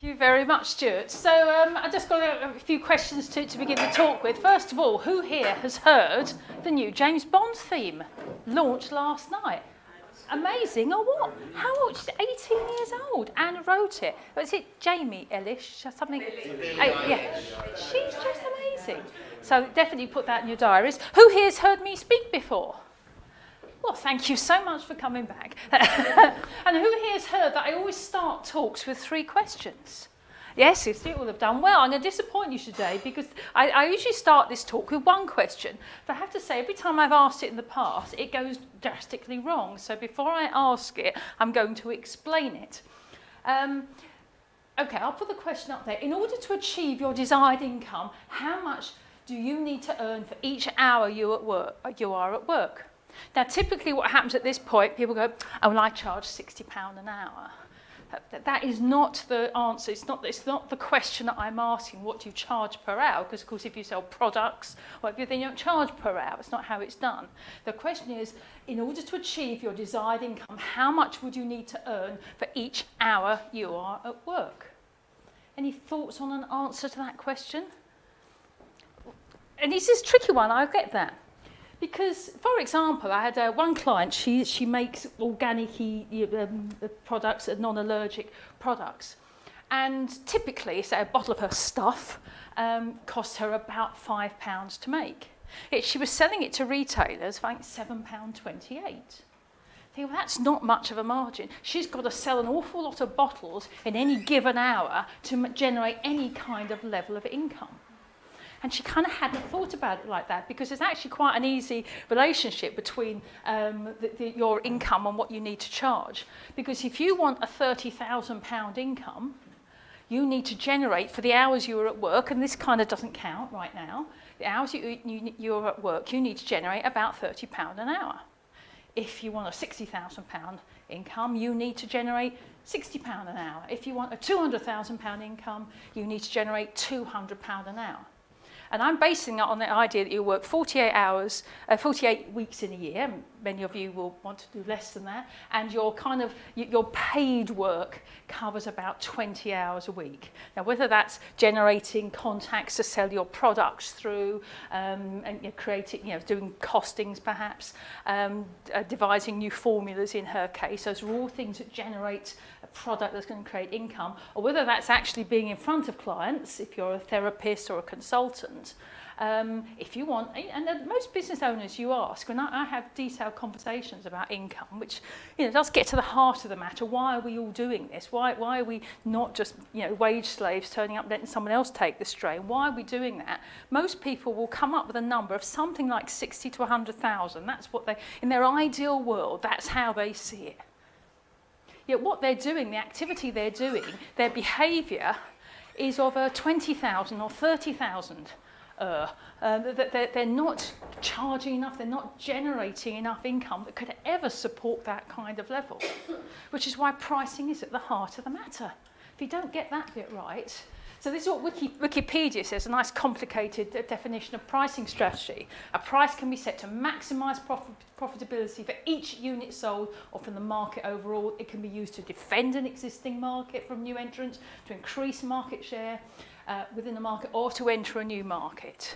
Thank you very much, Stuart. So I just got a few questions to begin the talk with. First of all, who here has heard the new James Bond theme launched last night? Amazing, or what? How old? She's 18 years old and wrote it. Was it Jamie Ellish or something? Yeah, she's just amazing. So definitely put that in your diaries. Who here's heard me speak before? Well, thank you so much for coming back. And who here has heard that I always start talks with 3 questions? Yes, you will have done well. I'm going to disappoint you today because I usually start this talk with 1 question. But I have to say, every time I've asked it in the past, it goes drastically wrong. So before I ask it, I'm going to explain it. Okay, I'll put the question up there. In order to achieve your desired income, how much do you need to earn for each hour you are at work? Now, typically what happens at this point, people go, oh, well, I charge £60 an hour. That is not the answer. It's not the question that I'm asking, what do you charge per hour? Because, of course, if you sell products, then you don't charge per hour. It's not how it's done. The question is, in order to achieve your desired income, how much would you need to earn for each hour you are at work? Any thoughts on an answer to that question? And this is a tricky one, I get that. Because, for example, I had one client, she makes organic products and non-allergic products. And typically, say a bottle of her stuff cost her about £5 to make. She was selling it to retailers for, I think, £7.28. Well, that's not much of a margin. She's got to sell an awful lot of bottles in any given hour to generate any kind of level of income. And she kind of hadn't thought about it like that because there's actually quite an easy relationship between your income and what you need to charge. Because if you want a £30,000 income, you need to generate for the hours you are at work, and this kind of doesn't count right now, the hours you're at work, you need to generate about £30 an hour. If you want a £60,000 income, you need to generate £60 an hour. If you want a £200,000 income, you need to generate £200 an hour. And I'm basing that on the idea that you work 48 weeks in a year. Many of you will want to do less than that. And your paid work covers about 20 hours a week. Now, whether that's generating contacts to sell your products through, and creating, doing costings perhaps, devising new formulas in her case, those are all things that generate a product that's going to create income, or whether that's actually being in front of clients, if you're a therapist or a consultant. If you want, and most business owners you ask, and I have detailed conversations about income, which does get to the heart of the matter. Why are we all doing this? Why are we not just wage slaves turning up letting someone else take the strain? Why are we doing that? Most people will come up with a number of something like 60 to 100,000. That's what they, in their ideal world, that's how they see it. Yet what they're doing, the activity they're doing, their behaviour is of 20,000 or 30,000. They're not charging enough, they're not generating enough income that could ever support that kind of level, which is why pricing is at the heart of the matter. If you don't get that bit right, so this is what Wikipedia says, a nice complicated definition of pricing strategy. A price can be set to maximise profitability for each unit sold or from the market overall. It can be used to defend an existing market from new entrants, to increase market share within the market, or to enter a new market.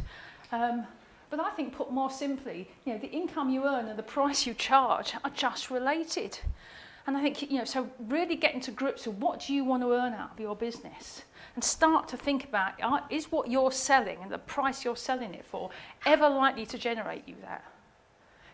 But I think, put more simply, the income you earn and the price you charge are just related. And I think, so really getting to grips with what do you want to earn out of your business, and start to think about, is what you're selling and the price you're selling it for ever likely to generate you that?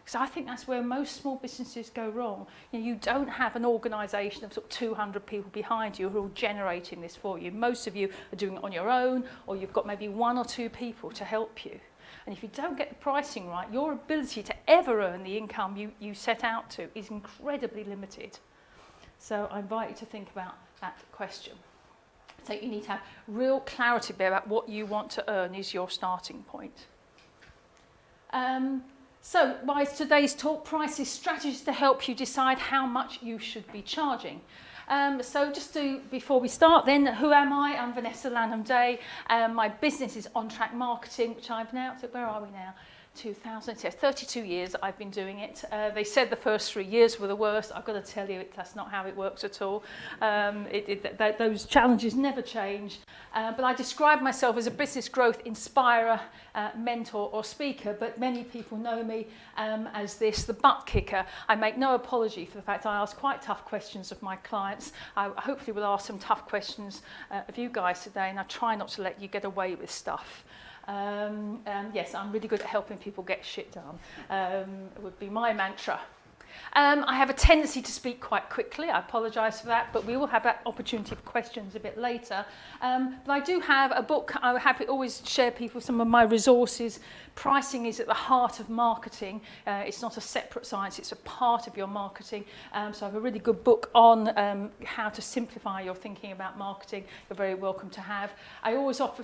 Because I think that's where most small businesses go wrong. You don't have an organisation of sort of 200 people behind you who are all generating this for you. Most of you are doing it on your own, or you've got maybe 1 or 2 people to help you. And if you don't get the pricing right, your ability to ever earn the income you set out to is incredibly limited. So I invite you to think about that question. So you need to have real clarity about what you want to earn is your starting point. So by today's talk, prices, strategies to help you decide how much you should be charging. So before we start then, who am I? I'm Vanessa Lanham-Day. My business is On Track Marketing, which I've now, so where are we now? 2000, yeah, 32 years I've been doing it. They said the first 3 years were the worst. I've got to tell you, that's not how it works at all. Those challenges never change. But I describe myself as a business growth inspirer, mentor or speaker, but many people know me as the butt kicker. I make no apology for the fact I ask quite tough questions of my clients. I hopefully will ask some tough questions of you guys today, and I try not to let you get away with stuff. Yes, I'm really good at helping people get shit done, would be my mantra. I have a tendency to speak quite quickly. I apologise for that, but we will have that opportunity for questions a bit later. But I do have a book. I always share people some of my resources. Pricing is at the heart of marketing. It's not a separate science, it's a part of your marketing. So I have a really good book on how to simplify your thinking about marketing. You're very welcome to have. I always offer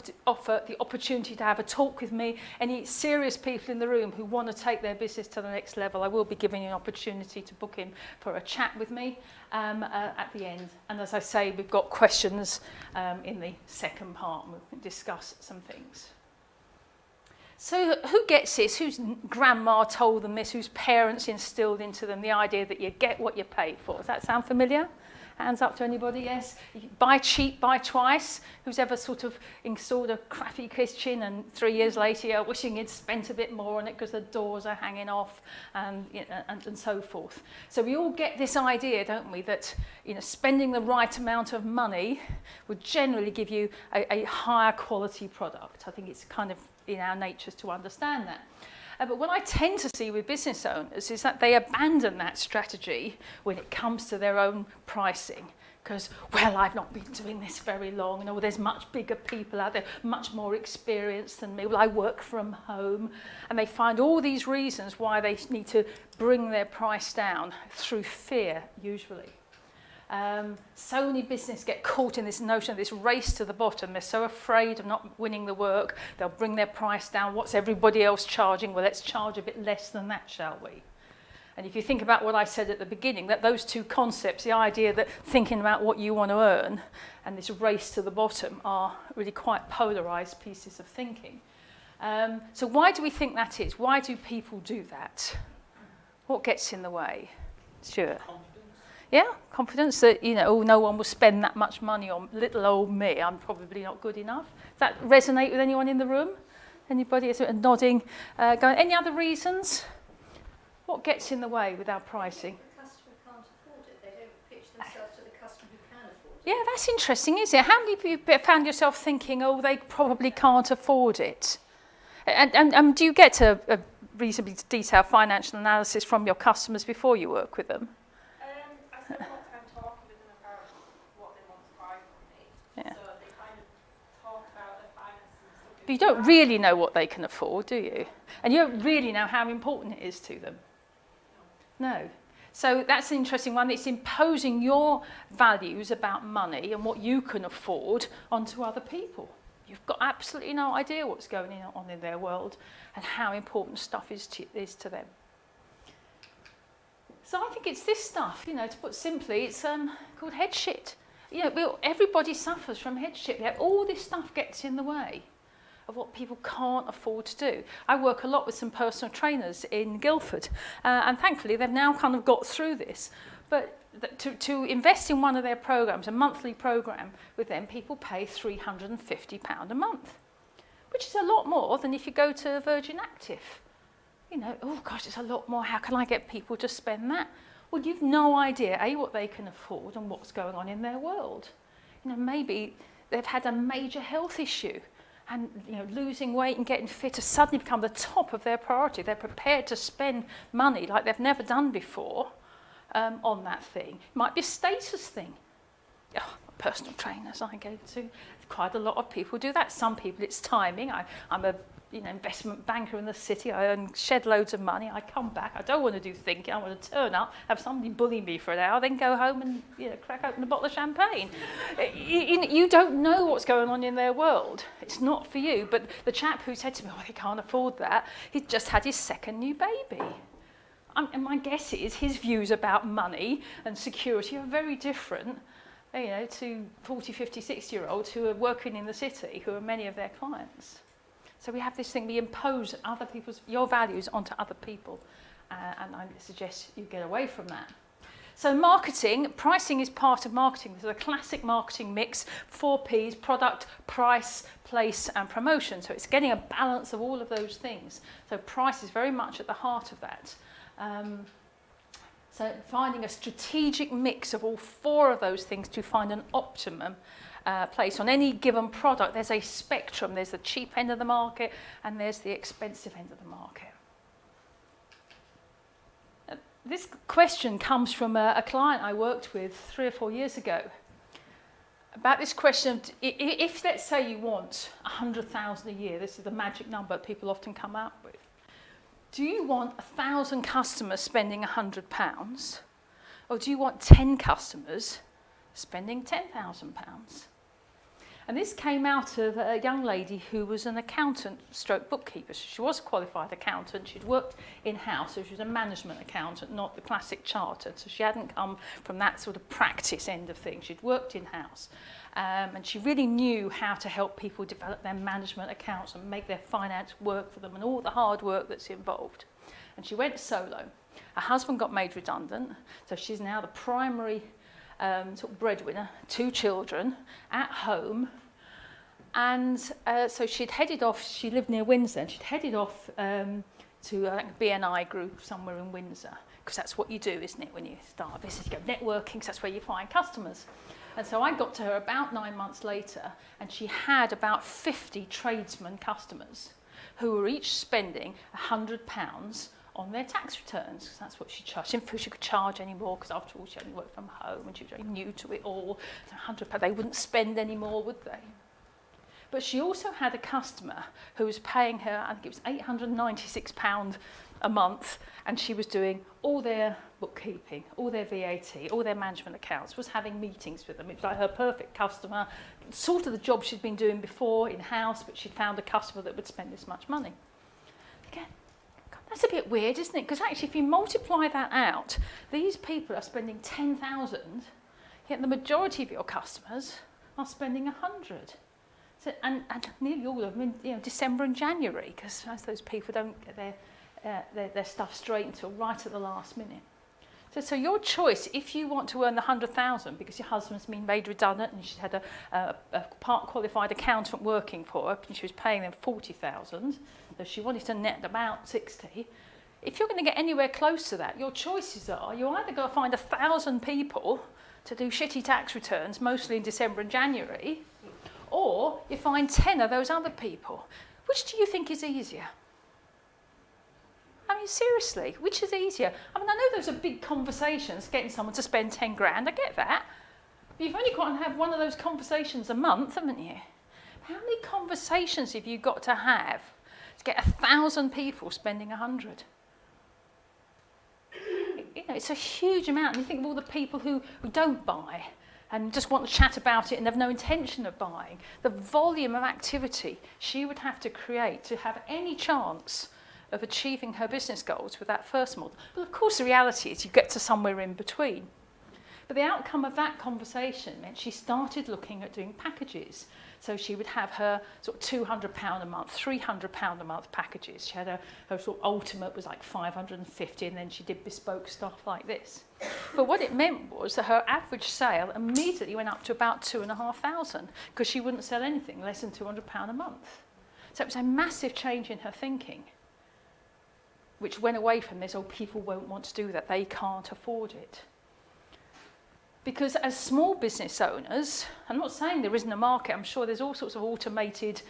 the opportunity to have a talk with me. Any serious people in the room who want to take their business to the next level, I will be giving you an opportunity to book in for a chat with me at the end. And as I say, we've got questions in the second part, and we'll discuss some things. So who gets this? Whose grandma told them this? Whose parents instilled into them the idea that you get what you pay for? Does that sound familiar? Hands up to anybody, yes? Buy cheap, buy twice. Who's ever sort of installed a crappy kitchen and 3 years later you're wishing you'd spent a bit more on it because the doors are hanging off and so forth. So we all get this idea, don't we, that spending the right amount of money would generally give you a higher quality product. I think it's kind of in our natures to understand that. But what I tend to see with business owners is that they abandon that strategy when it comes to their own pricing. Because, well, I've not been doing this very long. There's much bigger people out there, much more experienced than me. Well, I work from home. And they find all these reasons why they need to bring their price down through fear, usually. So many businesses get caught in this notion of this race to the bottom. They're so afraid of not winning the work. They'll bring their price down. What's everybody else charging? Well, let's charge a bit less than that, shall we? And if you think about what I said at the beginning, that those two concepts, the idea that thinking about what you want to earn and this race to the bottom are really quite polarized pieces of thinking. So why do we think that is? Why do people do that? What gets in the way? Stuart? Yeah, confidence that, no one will spend that much money on little old me. I'm probably not good enough. Does that resonate with anyone in the room? Anybody sort of nodding? Going, any other reasons? What gets in the way with our pricing? The customer can't afford it. They don't pitch themselves to the customer who can afford it. Yeah, that's interesting, isn't it? How many of you found yourself thinking, oh, they probably can't afford it? And do you get a reasonably detailed financial analysis from your customers before you work with them? I spend a lot of time talking with them about what they want to buy from me. Yeah. So they kind of talk about their finances and stuff. But you don't really know what they can afford, do you? And you don't really know how important it is to them. No. So that's an interesting one. It's imposing your values about money and what you can afford onto other people. You've got absolutely no idea what's going on in their world and how important stuff is to them. So I think it's this stuff, to put simply, it's called head shit. Everybody suffers from head shit. All this stuff gets in the way of what people can't afford to do. I work a lot with some personal trainers in Guildford, and thankfully they've now kind of got through this. But to invest in one of their programs, a monthly program with them, people pay £350 a month, which is a lot more than if you go to Virgin Active. Oh gosh, it's a lot more. How can I get people to spend that? Well, you've no idea, A, what they can afford and what's going on in their world. Maybe they've had a major health issue and losing weight and getting fit has suddenly become the top of their priority. They're prepared to spend money like they've never done before on that thing. It might be a status thing. Personal trainers I go to, quite a lot of people do that. Some people it's timing. I'm a investment banker in the city. I earn shed loads of money. I come back. I don't want to do thinking. I want to turn up, have somebody bully me for an hour, then go home and crack open a bottle of champagne. You don't know what's going on in their world. It's not for you. But the chap who said to me, "Oh, he can't afford that," he just had his second new baby. And my guess is his views about money and security are very different, to 40, 50, 60-year-olds who are working in the city, who are many of their clients. So we have this thing, we impose your values onto other people, and I suggest you get away from that. So pricing is part of marketing. There's a classic marketing mix, 4 Ps, product, price, place and promotion. So it's getting a balance of all of those things. So price is very much at the heart of that. So finding a strategic mix of all 4 of those things to find an optimum place. On any given product, there's a spectrum. There's the cheap end of the market and there's the expensive end of the market. This question comes from a client I worked with 3 or 4 years ago. About this question of, if let's say you want 100,000 a year, this is the magic number people often come up with. Do you want 1,000 customers spending £100, or do you want 10 customers spending £10,000? And this came out of a young lady who was an accountant stroke bookkeeper. She was a qualified accountant. She'd worked in-house, so she was a management accountant, not the classic chartered. So she hadn't come from that sort of practice end of things. She'd worked in-house. And she really knew how to help people develop their management accounts and make their finance work for them and all the hard work that's involved. And she went solo. Her husband got made redundant, so she's now the primary sort of breadwinner, 2 children, at home. And so she'd headed off, she lived near Windsor, and she'd headed off to a BNI group somewhere in Windsor, because that's what you do, isn't it, when you start a business? You go networking, because that's where you find customers. And so I got to her about 9 months later, and she had about 50 tradesman customers who were each spending £100 on their tax returns, because that's what she charged. She didn't feel she could charge anymore, because after all she only worked from home and she was very new to it all. So £100, they wouldn't spend anymore, would they? But she also had a customer who was paying her, I think it was £896 a month, and she was doing all their bookkeeping, all their VAT, all their management accounts, was having meetings with them. It was like her perfect customer, sort of the job she'd been doing before in-house, but she'd found a customer that would spend this much money. Again, that's a bit weird, isn't it? Because actually, if you multiply that out, these people are spending 10,000, yet the majority of your customers are spending 100. So, and nearly all of them in December and January, because those people don't get their stuff straight until right at the last minute. So your choice, if you want to earn the 100,000 because your husband's been made redundant and she had a part qualified accountant working for her and she was paying them 40,000, so she wanted to net about 60. If you're going to get anywhere close to that, your choices are you either got to find 1,000 people to do shitty tax returns, mostly in December and January, or you find 10 of those other people. Which do you think is easier? I mean, seriously, which is easier? I mean, I know those are big conversations, getting someone to spend 10 grand, I get that. But you've only got to have one of those conversations a month, haven't you? How many conversations have you got to have to get 1,000 people spending 100? It's a huge amount. And you think of all the people who don't buy and just want to chat about it and have no intention of buying. The volume of activity she would have to create to have any chance of achieving her business goals with that first model. But of course the reality is you get to somewhere in between. But the outcome of that conversation meant she started looking at doing packages. So she would have her sort of £200 a month, £300 a month packages. She had her sort of ultimate was like 550, and then she did bespoke stuff like this. But what it meant was that her average sale immediately went up to about 2,500 because she wouldn't sell anything less than £200 a month. So it was a massive change in her thinking, which went away from this, people won't want to do that, they can't afford it. Because as small business owners, I'm not saying there isn't a market, I'm sure there's all sorts of automated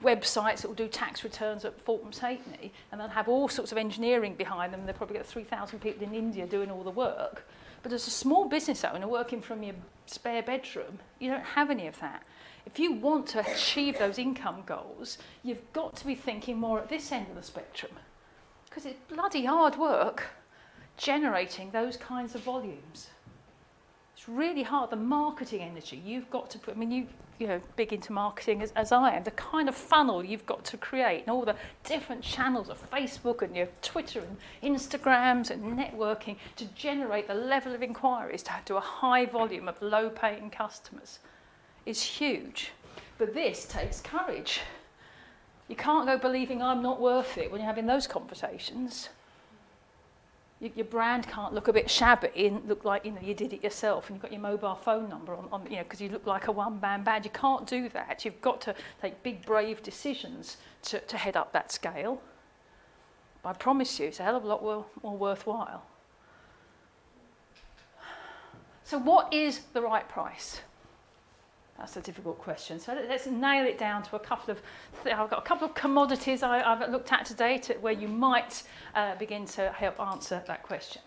websites that will do tax returns at Fulton's Halfpenny, and they'll have all sorts of engineering behind them. They've probably got 3,000 people in India doing all the work. But as a small business owner working from your spare bedroom, you don't have any of that. If you want to achieve those income goals, you've got to be thinking more at this end of the spectrum. Because it's bloody hard work generating those kinds of volumes. It's really hard. The marketing energy you've got to put, I mean, you're big into marketing as I am, the kind of funnel you've got to create and all the different channels of Facebook and your Twitter and Instagrams and networking to generate the level of inquiries to a high volume of low-paying customers is huge. But this takes courage. You can't go believing I'm not worth it when you're having those conversations. Your brand can't look a bit shabby and look like, you know, you did it yourself and you've got your mobile phone number on you know, because you look like a one-man band. You can't do that. You've got to take big, brave decisions to head up that scale. But I promise you, it's a hell of a lot more worthwhile. So what is the right price? That's a difficult question. So let's nail it down to a couple of, I've got a couple of commodities I've looked at today where you might begin to help answer that question.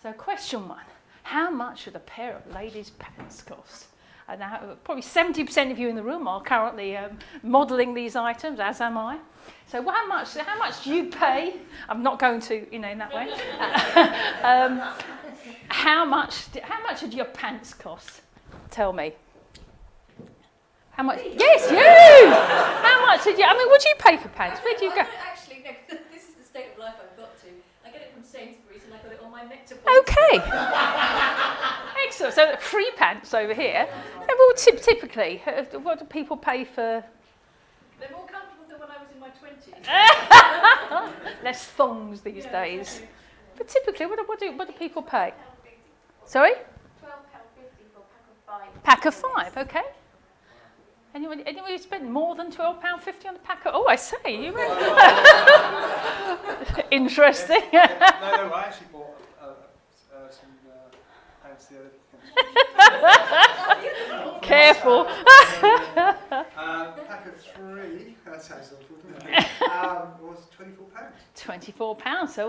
So question one, how much should a pair of ladies' pants cost? And now probably 70% of you in the room are currently modelling these items, as am I. So how much do you pay? I'm not going to, you know, in that way. How much did your pants cost? Tell me. How much? Yes, you! How much did you? I mean, what do you pay for pants? Where do you go? Actually, no, this is the state of life I've got to. I get it from Sainsbury's and I got it on my nectar. Okay. Excellent. So free pants over here. Well, typically, what do people pay for? They're more comfortable than when I was in my 20s. Less thongs these days. But typically, what do people pay? Sorry? £12.50 for a pack of 5. Pack of 5, okay. Anyone spend more than £12.50 on a pack of... Oh, I say, you interesting. No, I actually bought some pants the other day. Careful. Pack of 3, that sounds awful, doesn't it? Was £24. £24, so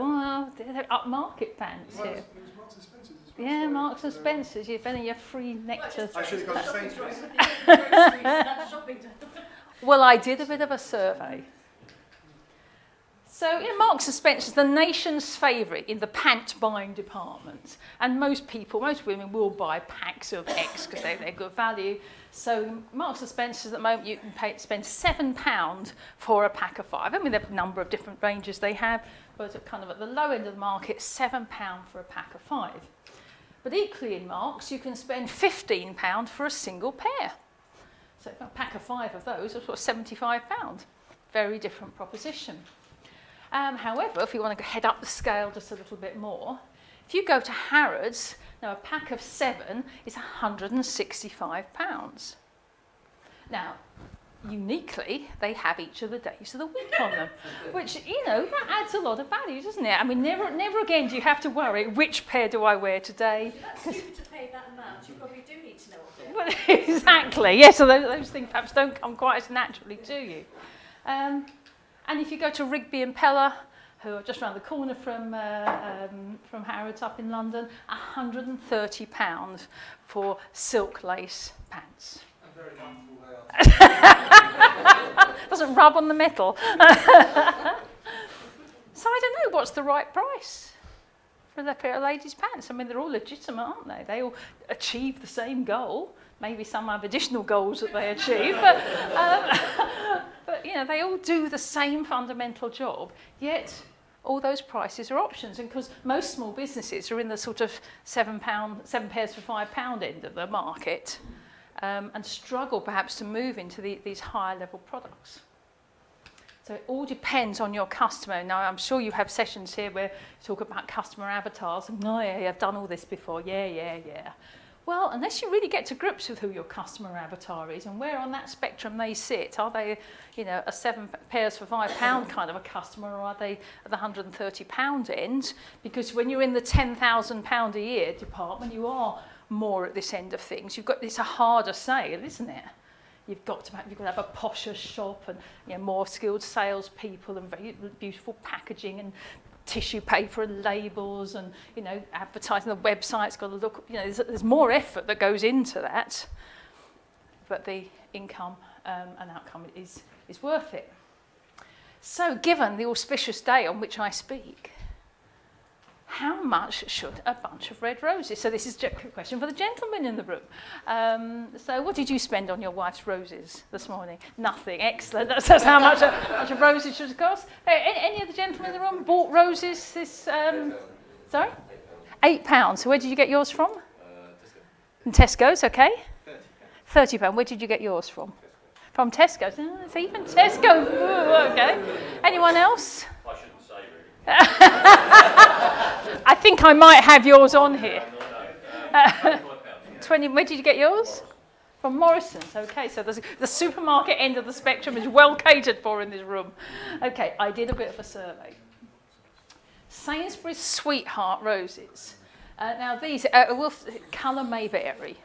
they're upmarket pants. Well, Yeah. it was Marks and Spencer's as well. Yeah, so Marks and Spencer's, you've been in your free nectar. I should have gone to Sainsbury's. Well, I did a bit of a survey. So, Marks and Spencer's, the nation's favourite in the pant buying department. And most women will buy packs of X because they're good value. So, Marks and Spencer's at the moment, you can spend £7 for a pack of 5. I mean, there are a number of different ranges they have, but kind of at the low end of the market, £7 for a pack of 5. But equally in Marks, you can spend £15 for a single pair. So a pack of 5 of those is £75. Very different proposition. However, if you want to head up the scale just a little bit more, if you go to Harrods, now a pack of 7 is £165. Now, uniquely, they have each of the days of the week on them, which, that adds a lot of value, doesn't it? I mean, never again do you have to worry, which pair do I wear today? That's you to pay that amount. You probably do need to know what they're. Well, exactly, yes, so those things perhaps don't come quite as naturally to you. And if you go to Rigby and Peller, who are just around the corner from Harrods up in London, £130 for silk lace pants. I'm very comfortable they are. Doesn't rub on the metal. So I don't know, what's the right price for a pair of ladies' pants? I mean, they're all legitimate, aren't they? They all achieve the same goal. Maybe some have additional goals that they achieve, but they all do the same fundamental job, yet all those prices are options. And because most small businesses are in the sort of £7 pairs for £5 end of the market, and struggle perhaps to move into these higher level products. So it all depends on your customer. Now, I'm sure you have sessions here where you talk about customer avatars. Oh, yeah, I've done all this before. Yeah. Well, unless you really get to grips with who your customer avatar is and where on that spectrum they sit, are they, a 7 pairs for £5 kind of a customer, or are they at the £130 end? Because when you're in the £10,000 a year department, you are more at this end of things. It's a harder sale, isn't it? You've got to have a posher shop and more skilled salespeople and very beautiful packaging and tissue paper and labels and advertising. The website's got to look. There's more effort that goes into that, but the income and outcome is worth it. So, given the auspicious day on which I speak, how much should a bunch of red roses? So this is a question for the gentleman in the room. So what did you spend on your wife's roses this morning? Nothing. Excellent. That's how much a bunch of roses should cost. Any of the gentlemen in the room bought roses this... Sorry? £8. So where did you get yours from? Tesco. In Tesco's, okay. £30. £30. Where did you get yours from? From Tesco's. Oh, it's even Tesco. Ooh, okay. Anyone else? I shouldn't say really. I think I might have yours on here. No, £25. 20. Where did you get yours? From Morrison's. Okay, so the supermarket end of the spectrum is well catered for in this room. Okay, I did a bit of a survey. Sainsbury's Sweetheart Roses. Now these colour may vary,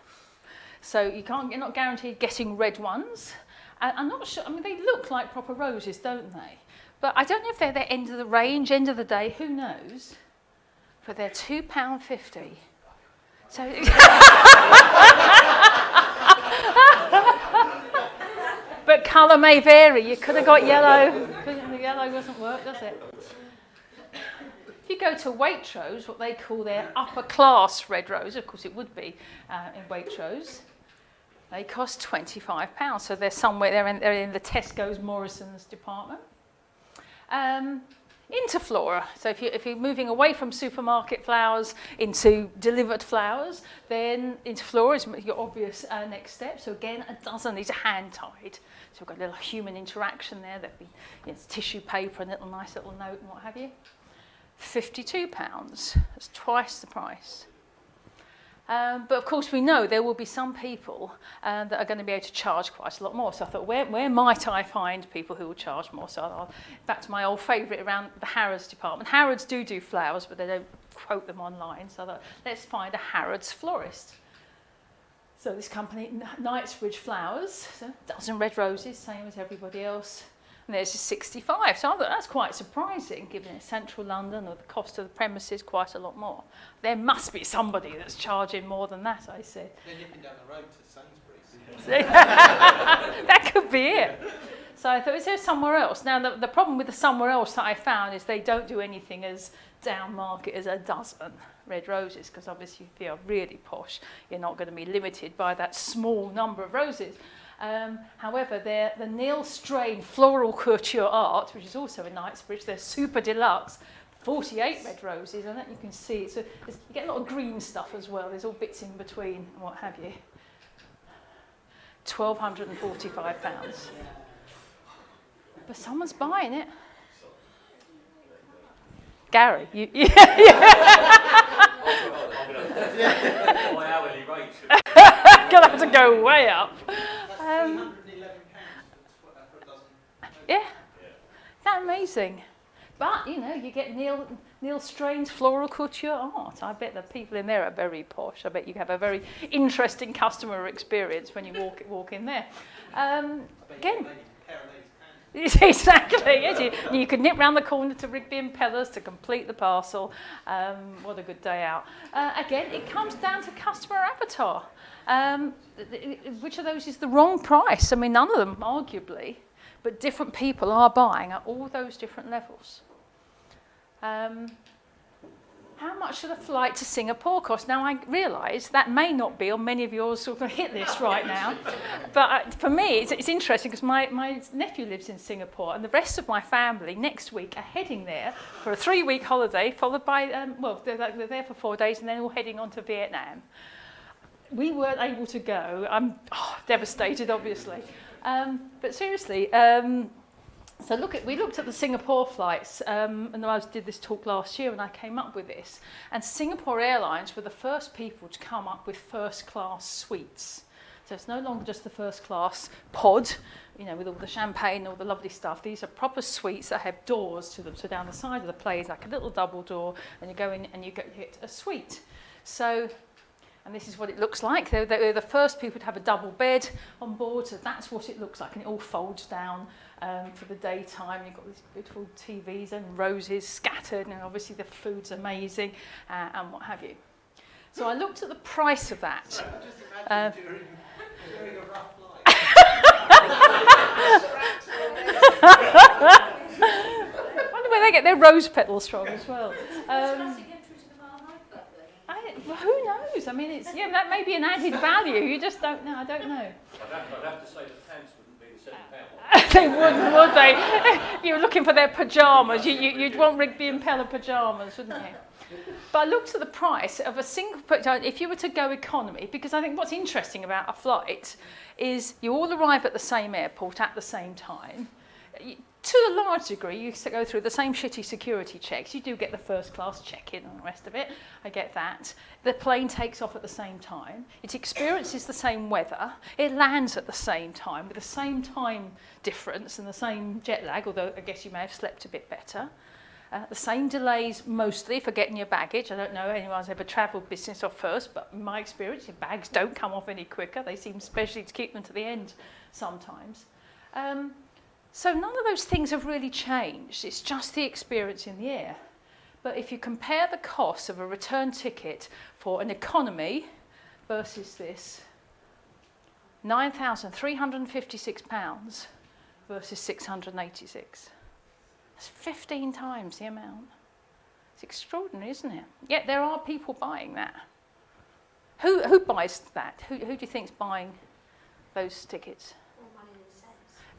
so you're not guaranteed getting red ones. I'm not sure. I mean, they look like proper roses, don't they? But I don't know if they're the end of the range, end of the day. Who knows? But they're £2.50. So. But colour may vary. You could have got yellow. The yellow doesn't work, does it? If you go to Waitrose, what they call their upper class red rose, of course it would be in Waitrose, they cost £25. So they're somewhere, they're in the Tesco's Morrison's department. Interflora. So if you're moving away from supermarket flowers into delivered flowers, then Interflora is your obvious next step. So again, a dozen. These are hand tied. So we've got a little human interaction there. There'd be tissue paper and a nice little note and what have you. £52. That's twice the price. But of course we know there will be some people that are going to be able to charge quite a lot more. So I thought, where might I find people who will charge more? So I'll back to my old favourite around the Harrods department. Harrods do flowers, but they don't quote them online. So I thought, let's find a Harrods florist. So this company, Knightsbridge Flowers, so a dozen red roses, same as everybody else. And there's just 65. So I thought that's quite surprising, given it's central London or the cost of the premises quite a lot more. There must be somebody that's charging more than that, I said. They're nipping down the road to Sainsbury's. That could be it. So I thought, is there somewhere else? Now, the problem with the somewhere else that I found is they don't do anything as down market as a dozen red roses, because obviously if you're really posh, you're not going to be limited by that small number of roses. However, the Neil Strain Floral Couture Art, which is also in Knightsbridge, they're super deluxe, 48 red roses, and that you can see. So you get a lot of green stuff as well. There's all bits in between and what have you. £1,245. But someone's buying it. Gary, you My hourly rate. gonna have to go way up. £311 for a dozen. Yeah, isn't that amazing? But you get Neil Strain's Floral Couture Art. I bet the people in there are very posh. I bet you have a very interesting customer experience when you walk in there. Again. Exactly. Yes, you could nip round the corner to Rigby and Pellers to complete the parcel. What a good day out. Again, it comes down to customer avatar. Which of those is the wrong price? I mean, none of them, arguably, but different people are buying at all those different levels. How much should a flight to Singapore cost? Now, I realise that may not be on many of yours sort of hit list right now, but for me, it's interesting because my nephew lives in Singapore, and the rest of my family next week are heading there for a 3-week holiday, followed by, they're there for 4 days, and then all heading on to Vietnam. We weren't able to go. I'm devastated, obviously. But seriously, so we looked at the Singapore flights, and I did this talk last year, and I came up with this. And Singapore Airlines were the first people to come up with first-class suites. So it's no longer just the first-class pod, with all the champagne and all the lovely stuff. These are proper suites that have doors to them. So down the side of the plane is like a little double door, and you go in and you get a suite. So. And this is what it looks like. They were the first people to have a double bed on board, so that's what it looks like. And it all folds down for the daytime. You've got these beautiful TVs and roses scattered, and obviously the food's amazing, and what have you. So I looked at the price of that. So just imagine during a rough life. I wonder where they get their rose petals from as well. Who knows? I mean, that may be an added value. You just don't know. I don't know. I'd have to say the pants wouldn't be the £7. They wouldn't, would they? If you were looking for their pyjamas, you'd want Rigby and Peller pyjamas, wouldn't you? But I looked at the price of a single, if you were to go economy, because I think what's interesting about a flight is you all arrive at the same airport at the same time. To a large degree, you go through the same shitty security checks. You do get the first class check-in and the rest of it. I get that. The plane takes off at the same time. It experiences the same weather. It lands at the same time with the same time difference and the same jet lag, although I guess you may have slept a bit better. The same delays mostly for getting your baggage. I don't know anyone's ever travelled business off first, but in my experience, your bags don't come off any quicker. They seem especially to keep them to the end sometimes. So none of those things have really changed. It's just the experience in the air. But if you compare the cost of a return ticket for an economy versus this, £9,356 versus 686. That's 15 times the amount. It's extraordinary, isn't it? Yet there are people buying that. Who buys that? Who do you think's buying those tickets? More money than sense.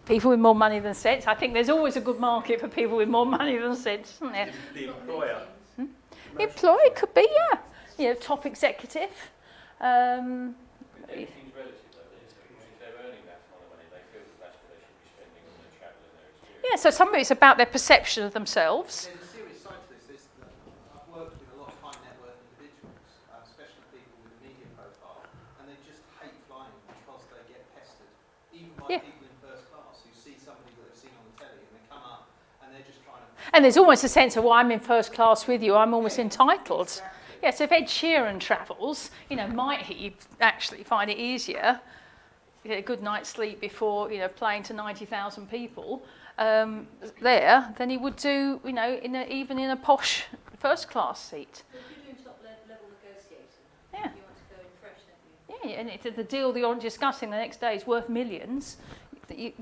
People with more money than sense. I think there's always a good market for people with more money than sense, isn't there? The employer. The employer could be, yeah. You know, top executive. Everything's relative though, isn't it? Because if they're earning that amount of money, they feel that that's what they should be spending on their travel and their experience. Yeah, so some of it's about their perception of themselves. There's a serious side to this. I've worked with a lot of high net worth individuals, especially people with a media profile, and they just hate flying because they get pestered. Even by people in first class who see somebody that they've seen on the telly and they come up and they're just trying to... And there's almost a sense of, well, I'm in first class with you, I'm almost entitled. Exactly. Yeah, so if Ed Sheeran travels, you know, might he actually find it easier, get a good night's sleep before, you know, playing to 90,000 people there, than he would do, you know, even in a posh first class seat. But you're doing top level negotiating. Yeah. You want to go in fresh, don't you? Yeah, and the deal that you're discussing the next day is worth millions.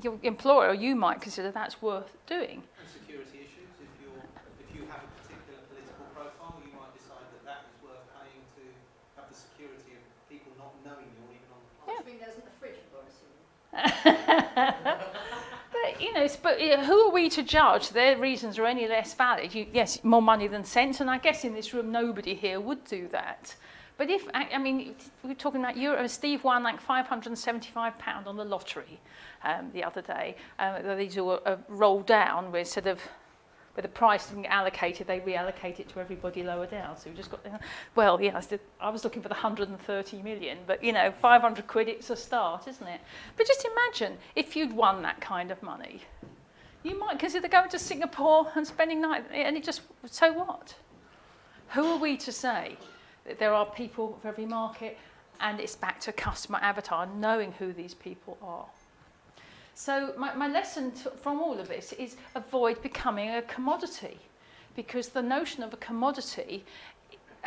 Your employer, or you might consider that's worth doing. And security issues, if you have a particular political profile, you might decide that is worth paying to have the security of people not knowing you're even on the flight. Which means there isn't a fridge for us. But, you know, who are we to judge their reasons are any less valid? Yes, more money than sense, and I guess in this room nobody here would do that. But if, I mean, we were talking about Europe, Steve won like £575 on the lottery the other day. These all rolled down where instead of, where the price didn't get allocated, they reallocate it to everybody lower down. So we just got, well, yeah, I was looking for the 130 million, but you know, 500 quid, it's a start, isn't it? But just imagine if you'd won that kind of money. You might consider going to Singapore and spending night, and it just, so what? Who are we to say that there are people for every market, and it's back to customer avatar, knowing who these people are? So my lesson from all of this is avoid becoming a commodity, because the notion of a commodity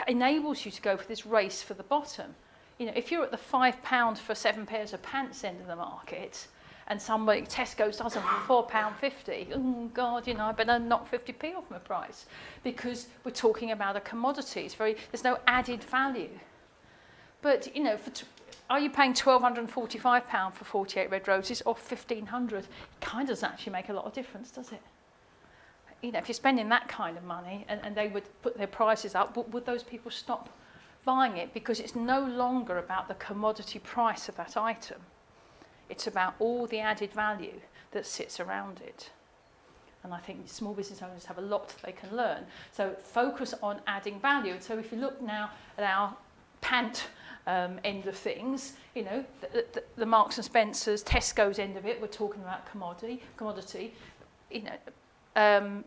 enables you to go for this race for the bottom. You know, if you're at the £5 for 7 pairs of pants end of the market, and somebody, Tesco's does them for £4.50, oh God, you know, I better knock 50p off my price, because we're talking about a commodity. It's there's no added value. But, you know, are you paying £1,245 for 48 red roses or £1,500? It kind of doesn't actually make a lot of difference, does it? You know, if you're spending that kind of money and they would put their prices up, would those people stop buying it? Because it's no longer about the commodity price of that item. It's about all the added value that sits around it. And I think small business owners have a lot they can learn. So focus on adding value. And so if you look now at our pant end of things, you know, the Marks and Spencer's, Tesco's end of it, we're talking about commodity, you know,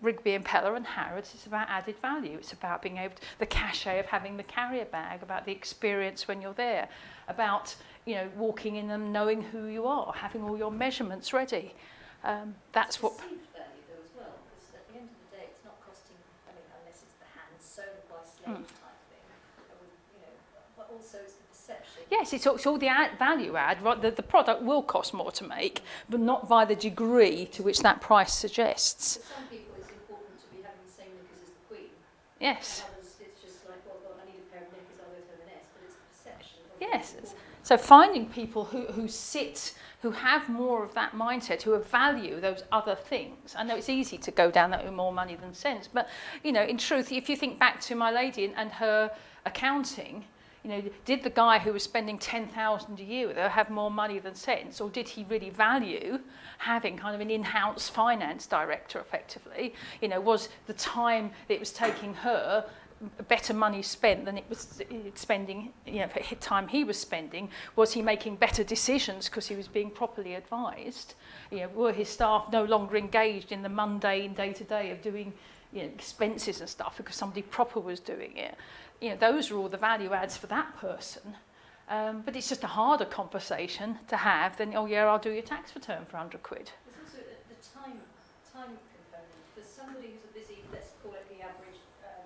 Rigby and Peller and Harrods, it's about added value. It's about being able to, the cachet of having the carrier bag, about the experience when you're there, about, you know, walking in and knowing who you are, having all your measurements ready. That's what... Perceived value though as well, because at the end of the day it's not costing, I mean, unless it's the hand sewn by slave type thing, you know, but also it's the perception. Yes, it's all the value add. Right? The product will cost more to make, but not by the degree to which that price suggests. For some people it's important to be having the same knickers as the Queen. Yes. And others it's just like, well, I need a pair of knickers, I'll go to M&S, but it's the perception. Of Yes. what's important. So finding people who have more of that mindset, who value those other things. I know it's easy to go down that more money than sense, but, you know, in truth, if you think back to my lady and her accounting, You know, did the guy who was spending 10,000 a year with her have more money than sense, or did he really value having kind of an in-house finance director effectively? You know, was the time that it was taking her better money spent than it was spending, you know, for the time he was spending? Was he making better decisions because he was being properly advised? You know, were his staff no longer engaged in the mundane day-to-day of doing, you know, expenses and stuff because somebody proper was doing it? You know, those are all the value adds for that person. But it's just a harder conversation to have than, oh yeah, I'll do your tax return for 100 quid. There's also the time component. For somebody who's a busy, let's call it the average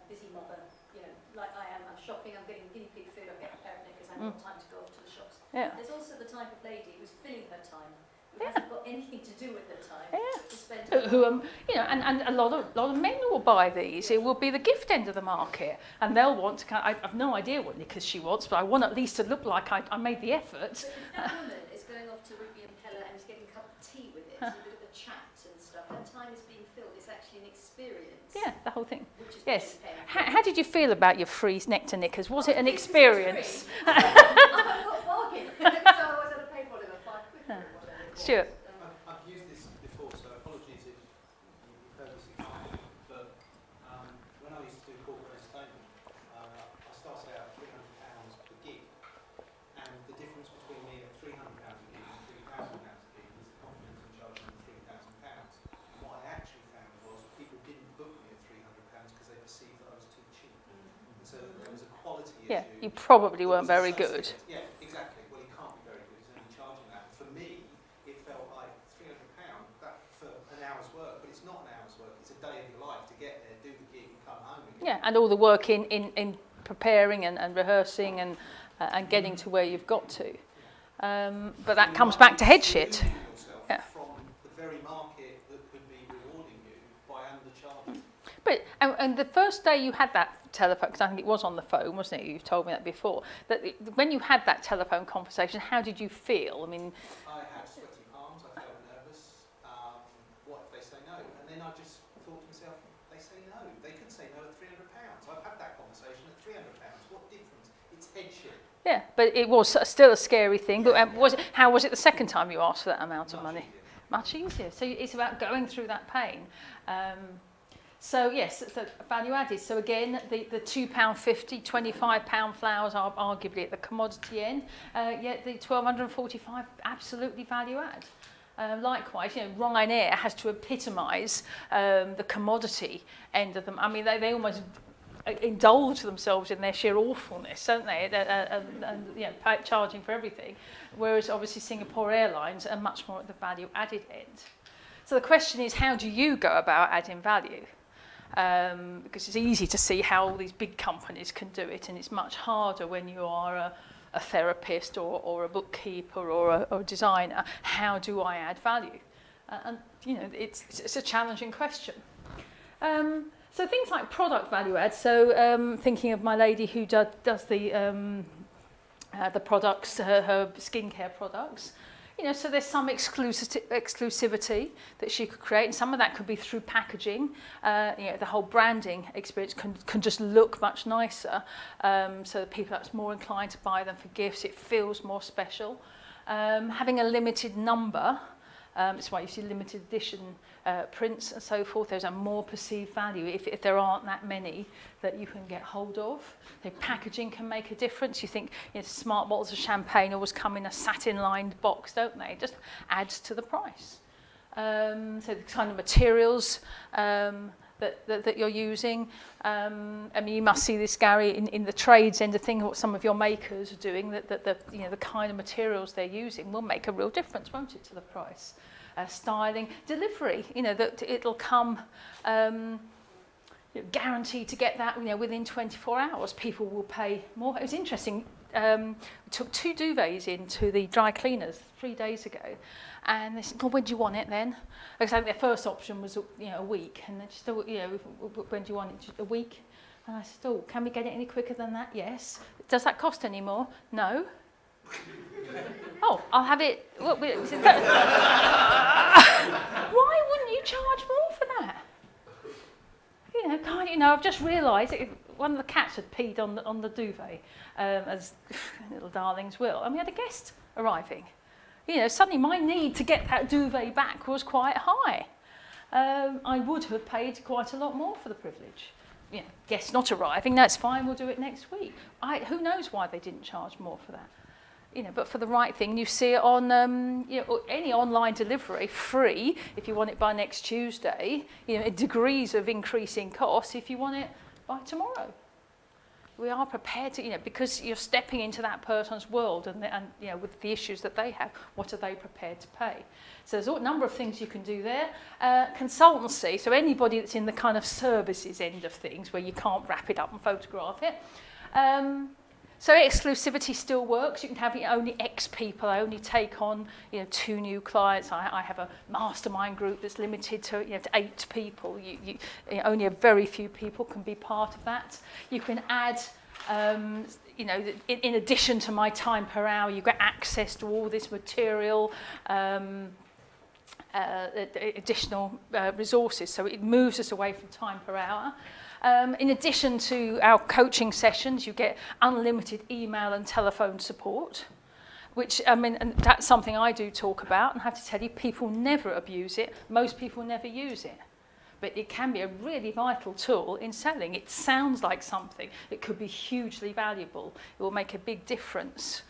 busy mother, you know, like I am, I'm shopping, I'm getting guinea pig food, I'm getting a pair of knickers, I haven't got time to go off to the shops. Yeah. There's also the type of lady who's filling her time, who hasn't got anything to do with her time to spend her Who you know, and a lot of men will buy these. It will be the gift end of the market, and they'll want to. I've no idea what knickers she wants, but I want at least to look like I made the effort. But if that woman is going off to Ruby and Keller and is getting a cup of tea with it, a bit of a chat and stuff, her time is being filled. It's actually an experience. Yeah, the whole thing. Which is Yes. what you're paying for. How did you feel about your free nectar knickers? Was it an experience? I got a bargain. So I was at a pay for it at £5 or whatever it was. Sure. I've used this before, so apologies if you've heard this example, but when I used to do corporate entertainment, I started out at £300 per gig, and the difference between me at £300 a gig and £3,000 a gig was the confidence in charging them £3,000. What I actually found was people didn't book me at £300 because they perceived that I was too cheap. And so there was a quality Yeah, issue. you probably that weren't was very good. associated- Yeah, exactly. Well, he can't be very good. He's only charging that. For me, it felt like £300 that for an hour's work, but it's not an hour's work. It's a day of your life to get there, do the gig, and come home again. Yeah, and all the work in preparing and rehearsing and getting to where you've got to. But that comes back to headshit. Yeah. From the very market that could be rewarding you by undercharging. But and the first day you had that telephone, because I think it was on the phone, wasn't it? You've told me that before. When you had that telephone conversation, how did you feel? I mean, I had sweaty palms, I felt nervous. What if they say no? And then I just thought to myself, they say no. They could say no at £300. I've had that conversation at £300. What difference? It's headship. yeah, but it was still a scary thing. But how was it the second time you asked for that amount of money? Much easier. So it's about going through that pain. So yes, so value added. So again, the £2.50, £25 flowers are arguably at the commodity end. Yet the 1,245 absolutely value add. Likewise, you know, Ryanair has to epitomise the commodity end of them. I mean, they almost indulge themselves in their sheer awfulness, don't they? And you know, charging for everything. Whereas obviously Singapore Airlines are much more at the value added end. So the question is, how do you go about adding value? Because it's easy to see how all these big companies can do it, and it's much harder when you are a therapist or a bookkeeper or a designer. How do I add value? And you know, it's a challenging question. So things like product value add. So thinking of my lady who does the products, her skincare products. You know, so there's some exclusivity that she could create, and some of that could be through packaging. You know, the whole branding experience can just look much nicer, so that people are more inclined to buy them for gifts. It feels more special. Having a limited number, that's why you see limited edition prints and so forth. Those are more perceived value if there aren't that many that you can get hold of. The packaging can make a difference. You think, you know, smart bottles of champagne always come in a satin-lined box, don't they? It just adds to the price. So the kind of materials that you're using. I mean, you must see this, Gary, in the trades end of thing, what some of your makers are doing, that you know, the kind of materials they're using will make a real difference, won't it, to the price? Styling, delivery, you know, that it'll come guaranteed to get that, you know, within 24 hours. People will pay more. It was interesting. We took 2 duvets into the dry cleaners 3 days ago, and they said, "Well, when do you want it then?" Because I think their first option was, you know, a week, and they just, you know, when do you want it? Just a week. And I said, "Oh, can we get it any quicker than that?" "Yes." "Does that cost any more?" "No." "Oh, I'll have it." Why wouldn't you charge more for that? You know, can't you know? I've just realised one of the cats had peed on the duvet, as little darlings will, and we had a guest arriving. You know, suddenly my need to get that duvet back was quite high. I would have paid quite a lot more for the privilege. You know, guests not arriving, that's fine, we'll do it next week. Who knows why they didn't charge more for that? You know, but for the right thing, you see it on you know, any online delivery, free if you want it by next Tuesday. You know, degrees of increasing costs if you want it by tomorrow. We are prepared to, you know, because you're stepping into that person's world and you know, with the issues that they have, what are they prepared to pay? So there's a number of things you can do there. Consultancy, so anybody that's in the kind of services end of things where you can't wrap it up and photograph it. So exclusivity still works. You can have only X people. I only take on 2 new clients. I have a mastermind group that's limited to to 8 people. Only a very few people can be part of that. You can add in addition to my time per hour, you get access to all this material, additional resources. So it moves us away from time per hour. In addition to our coaching sessions, you get unlimited email and telephone support, which, and that's something I do talk about, and I have to tell you, people never abuse it. Most people never use it. But it can be a really vital tool in selling. It sounds like something. It could be hugely valuable. It will make a big difference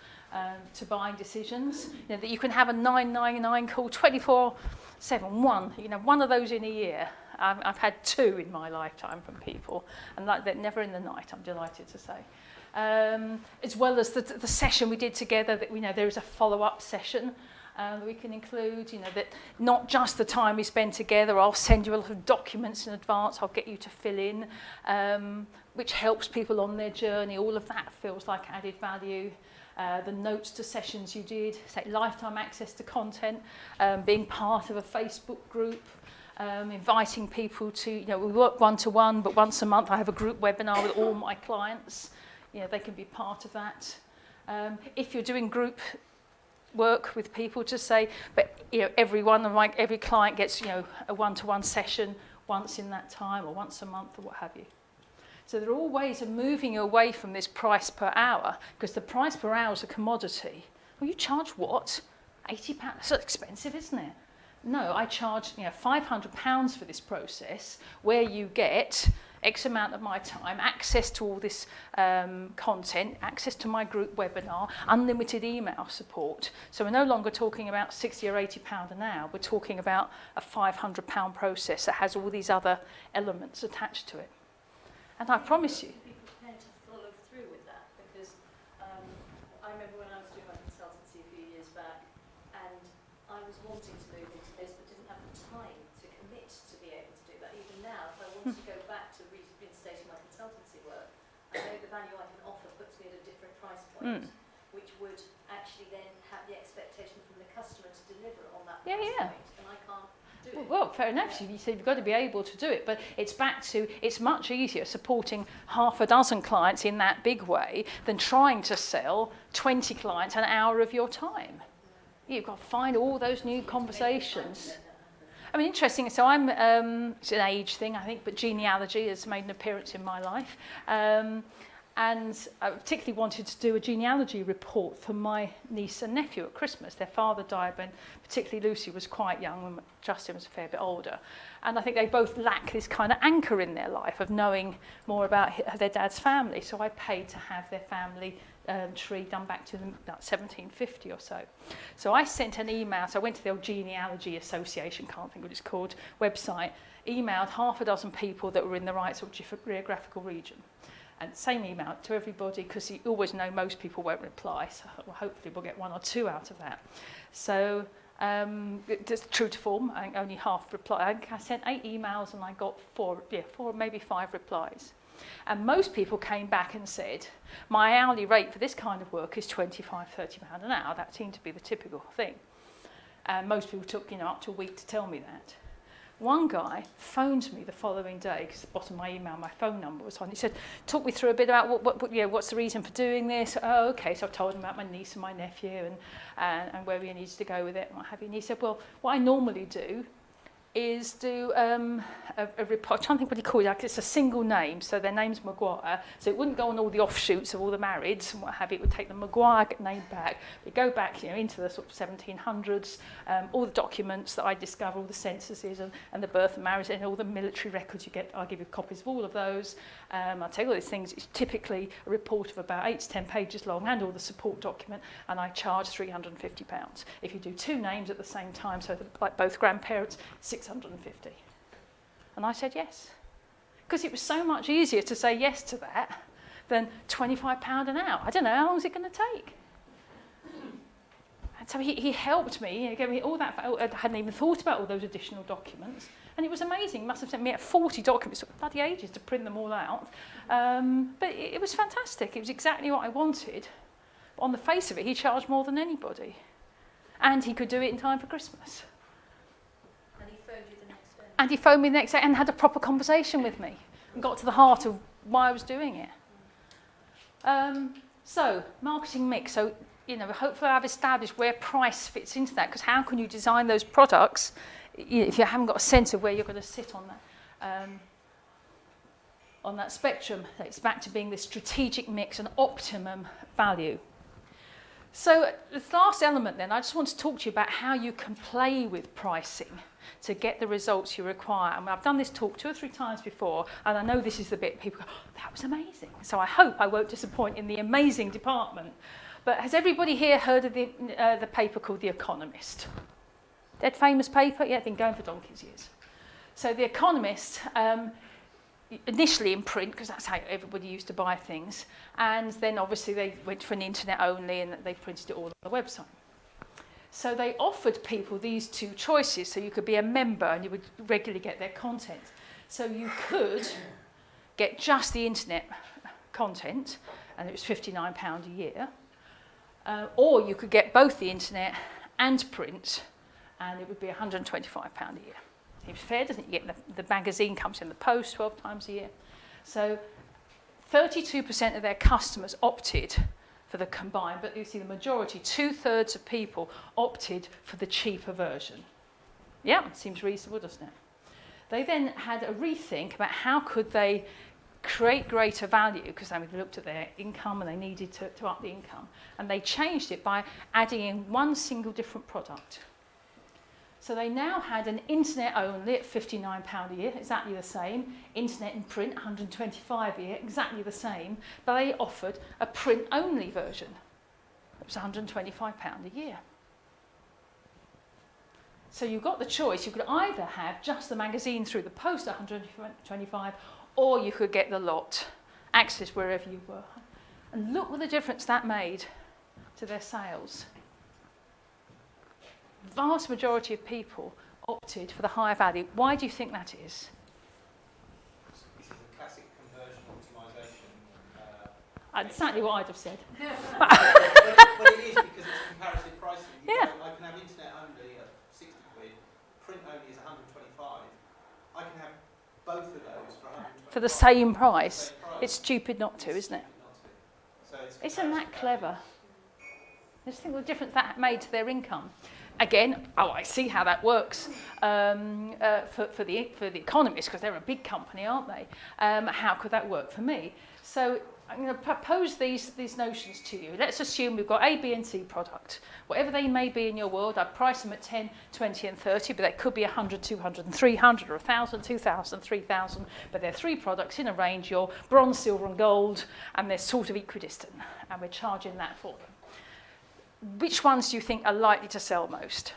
to buying decisions. That you can have a 999 call 24/7, one of those in a year. I've had 2 in my lifetime from people, and they're never in the night, I'm delighted to say. As well as the session we did together, that there is a follow-up session that we can include, that not just the time we spend together, I'll send you a lot of documents in advance, I'll get you to fill in, which helps people on their journey. All of that feels like added value. The notes to sessions you did, say lifetime access to content, being part of a Facebook group, inviting people to, we work one-to-one, but once a month I have a group webinar with all my clients. They can be part of that. If you're doing group work with people, to say, but every client gets a one-to-one session once in that time, or once a month, or what have you. So there are all ways of moving away from this price per hour, because the price per hour is a commodity. Well, you charge what? £80? That's expensive, isn't it? No, I charge £500 for this process, where you get X amount of my time, access to all this content, access to my group webinar, unlimited email support. So we're no longer talking about £60 or £80 an hour. We're talking about a £500 process that has all these other elements attached to it. And I promise you. Be prepared to follow through with that, because I remember when I was doing my consultancy a few years back, and I was wanting to move into this, but didn't have the time to commit to be able to do that. Even now, if I want to go back to reinstating my consultancy work, I know the value I can offer puts me at a different price point, which would actually then have the expectation from the customer to deliver on that price point, and I can't. Well, fair enough. You said you've got to be able to do it, but it's back to, it's much easier supporting half a dozen clients in that big way than trying to sell 20 clients an hour of your time. You've got to find all those new conversations. I mean, interesting. So I'm, it's an age thing, I think, but genealogy has made an appearance in my life. And I particularly wanted to do a genealogy report for my niece and nephew at Christmas. Their father died when particularly Lucy was quite young, and Justin was a fair bit older. And I think they both lack this kind of anchor in their life of knowing more about their dad's family. So I paid to have their family tree done back to about 1750 or so. So I sent an email. So I went to the old Genealogy Association, can't think what it's called, website, emailed half a dozen people that were in the right sort of geographical region. And same email to everybody, because you always know most people won't reply, so hopefully we'll get 1 or 2 out of that. So just true to form, I think only half reply. I sent 8 emails and I got 4, maybe 5 replies. And most people came back and said, my hourly rate for this kind of work is £25, £30 an hour. That seemed to be the typical thing. And most people took up to a week to tell me that. One guy phoned me the following day, because at the bottom of my email, my phone number was on. He said, talk me through a bit about what's the reason for doing this. Oh, okay. So I told him about my niece and my nephew and where we needed to go with it and what have you. And he said, well, what I normally do is do a report. I'm trying to think what he called it. It's a single name, so their name's Maguire. So it wouldn't go on all the offshoots of all the marrieds and what have you. It would take the Maguire name back. It'd go back, into the sort of 1700s. All the documents that I discover, all the censuses and the birth and marriage and all the military records you get. I'll give you copies of all of those. I'll take all these things. It's typically a report of about 8 to 10 pages long and all the support document. And I charge £350. If you do 2 names at the same time, so like both grandparents, 650. And I said yes, because it was so much easier to say yes to that than £25 an hour. I don't know, how long is it going to take? And so he helped me, he gave me all that. I hadn't even thought about all those additional documents. And it was amazing. He must have sent me 40 documents. It took bloody ages to print them all out. But it was fantastic. It was exactly what I wanted. On the face of it, he charged more than anybody. And he could do it in time for Christmas. And he phoned you the next day. And he phoned me the next day and had a proper conversation with me and got to the heart of why I was doing it. So, marketing mix. So, hopefully I've established where price fits into that, because how can you design those products if you haven't got a sense of where you're going to sit on that spectrum? It's back to being this strategic mix and optimum value. So the last element then, I just want to talk to you about how you can play with pricing to get the results you require. And I've done this talk 2 or 3 times before, and I know this is the bit people go, oh, that was amazing. So I hope I won't disappoint in the amazing department. But has everybody here heard of the paper called The Economist? Dead famous paper? Yeah, been going for donkey's years. So The Economist, initially in print, because that's how everybody used to buy things, and then obviously they went for an internet only and they printed it all on the website. So they offered people these 2 choices, so you could be a member and you would regularly get their content. So you could get just the internet content, and it was £59 a year, or you could get both the internet and print, and it would be £125 a year. It's fair, doesn't it? You get the magazine comes in the post 12 times a year. So 32% of their customers opted for the combined, but you see the majority, 2/3 of people opted for the cheaper version. Yeah, it seems reasonable, doesn't it? They then had a rethink about how could they create greater value, because they looked at their income and they needed to up the income. And they changed it by adding in one single different product. So they now had an internet only at £59 a year, exactly the same. Internet and print, £125 a year, exactly the same. But they offered a print only version. It was £125 a year. So you got the choice. You could either have just the magazine through the post at £125, or you could get the lot, access wherever you were. And look what the difference that made to their sales. Vast majority of people opted for the higher value. Why do you think that is? This is a classic conversion optimization. Exactly what I'd have said. Well, it is, because it's comparative pricing. Yeah. I can have internet only at 60 quid, print only is 125. I can have both of those for 125. For the same price. It's stupid not to, isn't it? So Isn't that clever? Just think of the difference that made to their income. Again, I see how that works for the economists, because they're a big company, aren't they? How could that work for me? So I'm going to propose these notions to you. Let's assume we've got A, B, and C product. Whatever they may be in your world, I'd price them at 10, 20, and 30, but that could be 100, 200, and 300, or 1,000, 2,000, 3,000. But they're 3 products in a range, your bronze, silver, and gold, and they're sort of equidistant, and we're charging that for them. Which ones do you think are likely to sell most?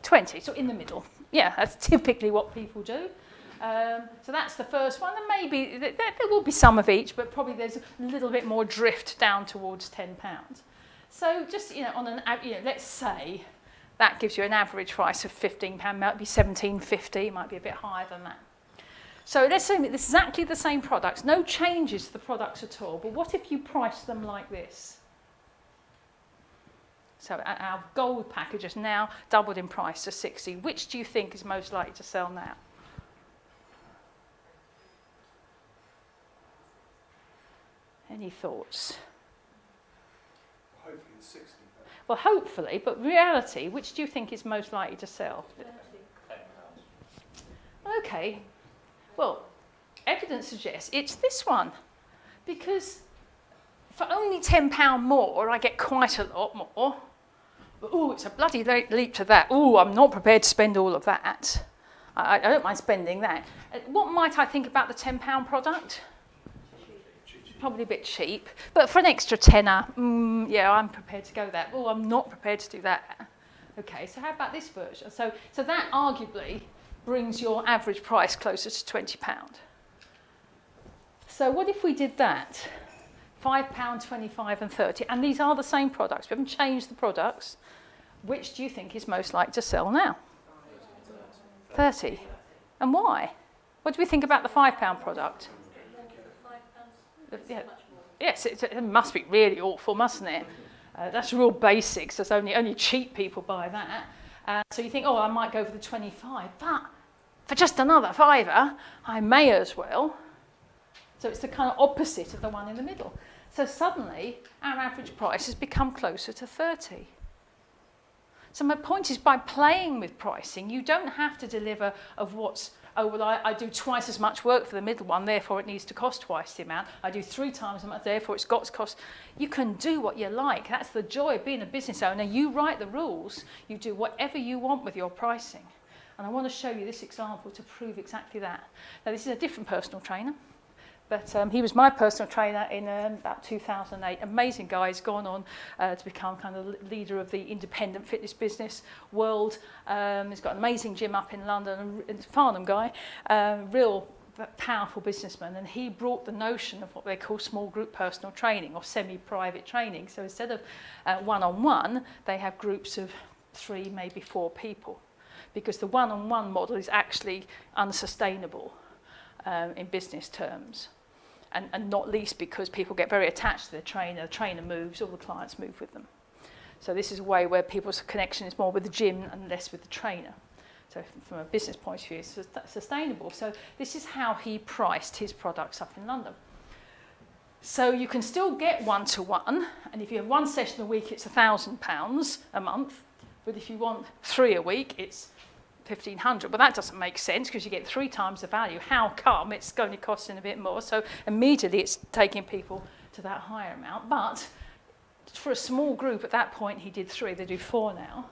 20, so in the middle. Yeah, that's typically what people do. So that's the first one, and maybe there will be some of each, but probably there's a little bit more drift down towards £10. So just on an let's say that gives you an average price of £15, might be £17.50, might be a bit higher than that. So let's say it's exactly the same products, no changes to the products at all, but what if you price them like this? So our gold package is now doubled in price to 60. Which do you think is most likely to sell now? Any thoughts? Hopefully it's 60. Well, hopefully, but reality, which do you think is most likely to sell? £10. Okay, well, evidence suggests it's this one, because for only £10 more, I get quite a lot more. Oh, it's a bloody leap to that. Oh, I'm not prepared to spend all of that. I don't mind spending that. What might I think about the £10 product? Probably a bit cheap, but for an extra tenner, yeah, I'm prepared to go that. Oh, I'm not prepared to do that. Okay, so how about this version? So that arguably brings your average price closer to £20. So what if we did that? £5, 25 and 30, and these are the same products. We haven't changed the products. Which do you think is most likely to sell now? 30. And why? What do we think about the £5 product? Yeah. Yes, it must be really awful, mustn't it? That's real basics. There's only cheap people buy that. So you think, oh, I might go for the 25, but for just another £5, I may as well. So it's the kind of opposite of the one in the middle. So suddenly, our average price has become closer to 30. So my point is, by playing with pricing, you don't have to deliver of what's, oh, well, I do twice as much work for the middle one, therefore it needs to cost twice the amount. I do 3 times as much, therefore it's got to cost. You can do what you like. That's the joy of being a business owner. You write the rules. You do whatever you want with your pricing. And I want to show you this example to prove exactly that. Now, this is a different personal trainer. But he was my personal trainer in about 2008. Amazing guy. He's gone on to become kind of leader of the independent fitness business world. He's got an amazing gym up in London. A Farnham guy, real powerful businessman. And he brought the notion of what they call small group personal training or semi-private training. So instead of one-on-one, they have groups of 3, maybe 4 people. Because the one-on-one model is actually unsustainable in business terms. And not least because people get very attached to the trainer moves, all the clients move with them. So this is a way where people's connection is more with the gym and less with the trainer. So from a business point of view, it's sustainable. So this is how he priced his products up in London. So you can still get one-to-one, and if you have 1 session a week, it's £1,000 a month. But if you want 3 a week, it's 1,500. Well, that doesn't make sense because you get 3 times the value. How come? It's only costing a bit more. So immediately it's taking people to that higher amount. But for a small group at that point, he did 3. They do 4 now.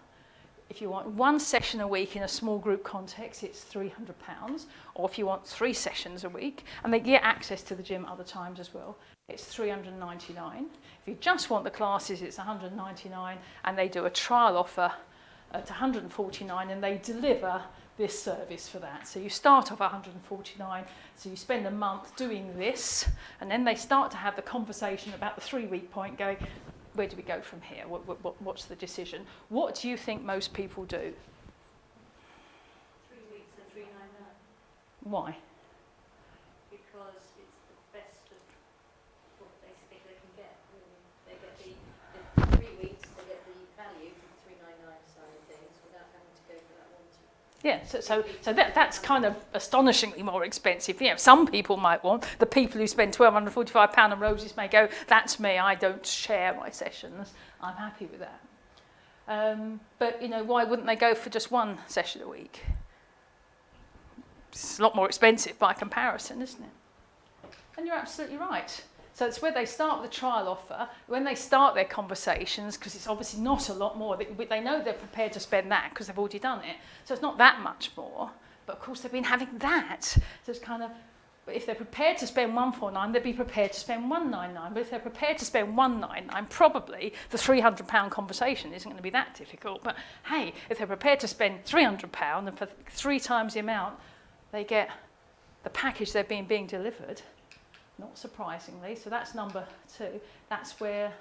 If you want 1 session a week in a small group context, it's £300. Or if you want 3 sessions a week, and they get access to the gym other times as well, it's $399. If you just want the classes, it's $199, and they do a trial offer at $149, and they deliver this service for that. So you start off $149, so you spend a month doing this, and then they start to have the conversation about the 3-week point going, where do we go from here? What's the decision? What do you think most people do? 3 weeks and 399. Why? Because it's the best of what they think they can get. Really. They get the 3 weeks, they get the value from the 399 side of things without having to go for that one. Yeah, so that's kind of astonishingly more expensive. You know, some people might want, the people who spend £1,245 on roses may go, that's me, I don't share my sessions, I'm happy with that. But, you know, why wouldn't they go for just 1 session a week? It's a lot more expensive by comparison, isn't it? And you're absolutely right. So it's where they start with the trial offer, when they start their conversations, because it's obviously not a lot more. They know they're prepared to spend that because they've already done it. So it's not that much more. But of course they've been having that. So it's kind of, but if they're prepared to spend £149, they'd be prepared to spend £199. But if they're prepared to spend £199, probably the £300 conversation isn't going to be that difficult. But hey, if they're prepared to spend £300 and for 3 times the amount, they get the package they're being delivered. Not surprisingly, so that's number 2. That's where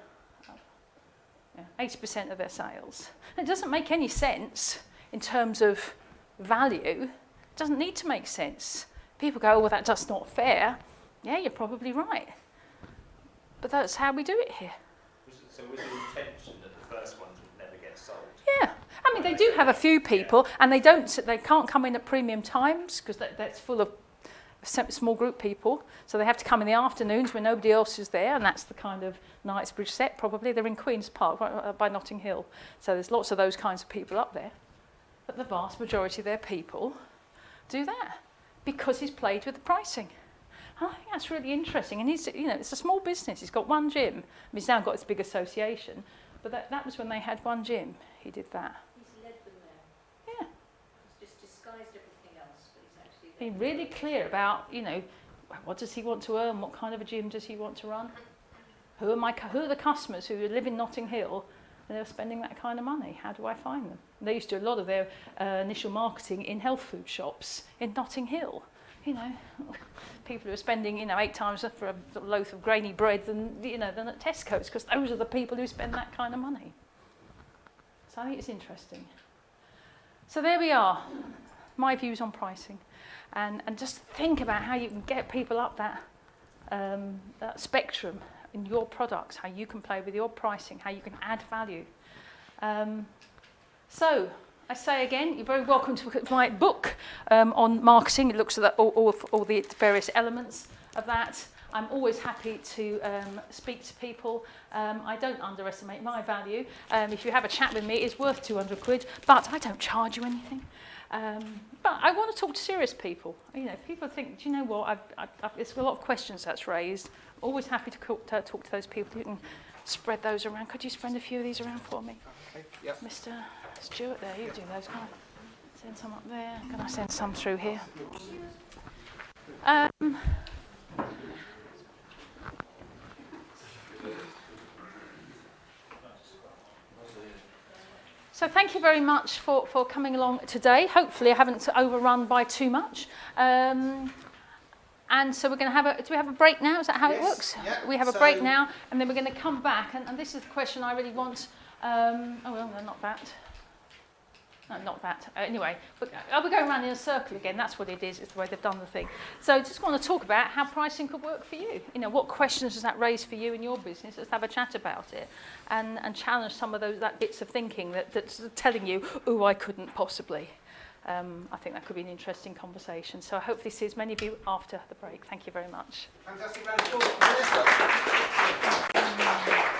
80% of their sales. And it doesn't make any sense in terms of value. It doesn't need to make sense. People go, oh, well, that's just not fair. Yeah, you're probably right. But that's how we do it here. So was the intention that the first ones would never get sold? Yeah. I mean, they do have a few people, and they can't come in at premium times because that's full of small group people, so they have to come in the afternoons when nobody else is there, and that's the kind of Knightsbridge set probably. They're in Queen's Park, right by Notting Hill, so there's lots of those kinds of people up there. But the vast majority of their people do that because he's played with the pricing. And I think that's really interesting. And he's, you know, it's a small business. He's got one gym. I mean, he's now got this big association, but that was when they had one gym. He did that. He's led them there. Yeah. He's just disguised everything else, but he's actually Being really clear about, you know, what does he want to earn? What kind of a gym does he want to run? Who are the customers who live in Notting Hill and they're spending that kind of money? How do I find them? They used to do a lot of their initial marketing in health food shops in Notting Hill. You know, people who are spending, you know, 8 times for a loaf of grainy bread than, you know, than at Tesco's, because those are the people who spend that kind of money. So I think it's interesting. So there we are, my views on pricing. And just think about how you can get people up that spectrum in your products, how you can play with your pricing, how you can add value. So I say again, you're very welcome to look at my book on marketing. It looks at all the various elements of that. I'm always happy to speak to people. I don't underestimate my value. If you have a chat with me, it's worth 200 quid, but I don't charge you anything. But I want to talk to serious people. You know, people think, do you know what? There's a lot of questions that's raised. Always happy to talk to those people. You can spread those around. Could you spread a few of these around for me? Okay, yep. Mr. Stewart, there, you do those. Can I send some up there? Can I send some through here? So thank you very much for coming along today. Hopefully I haven't overrun by too much. And so we're going to have do we have a break now? Is that how it works? Yeah, We have a break now, and then we're going to come back. And this is the question I really want. Oh, well, no, not that. No, not that. Anyway, we're going around in a circle again. That's what it is. It's the way they've done the thing. So just want to talk about how pricing could work for you. You know, what questions does that raise for you in your business? Let's have a chat about it and challenge some of that bits of thinking that's telling you, oh, I couldn't possibly. I think that could be an interesting conversation. So I hopefully see as many of you after the break. Thank you very much. Fantastic round of applause for Melissa.